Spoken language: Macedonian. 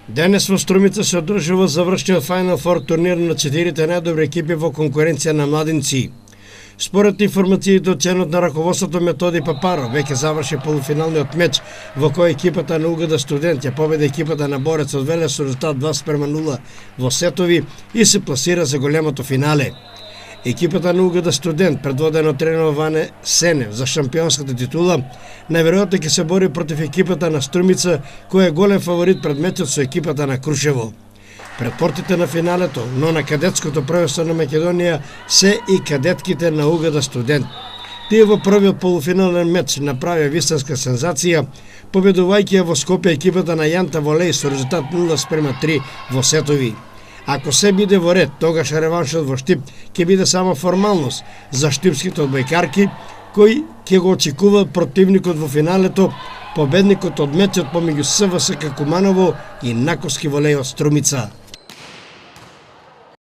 Денес во Струмица се одржува завршниот Final Four турнир на 4 најдобри екипи во конкуренција на младинци. Според информациите од членот на раководството Методи Папаро, веќе заврши полуфиналниот меч во кој екипата на УГД Студент ја победи екипата на Борец од Велес со резултат 2:0 во сетови и се пласира за големото финале. Екипата на УГД Студент, предводена од тренерот Ване Сенев за шампионската титула, најверојатно ќе се бори против екипата на Струмица, која е голем фаворит пред мечот со екипата на Крушево. Пред портите на финалето, но на кадетското првенство на Македонија се и кадетките на УГД Студент. Тие во првиот полуфинален меч направија вистинска сензација, победувајќи ја во Скопје екипата на Јанта Волеј со резултат 0:3 во сетови. Ако се биде во ред, тогаш реваншот во Штип ќе биде само формалност за штипските одбојкарки, кои ќе го очекуваат противникот во финалето, победникот од мечот помеѓу СВСК Куманово и Наковски Волеј од Струмица.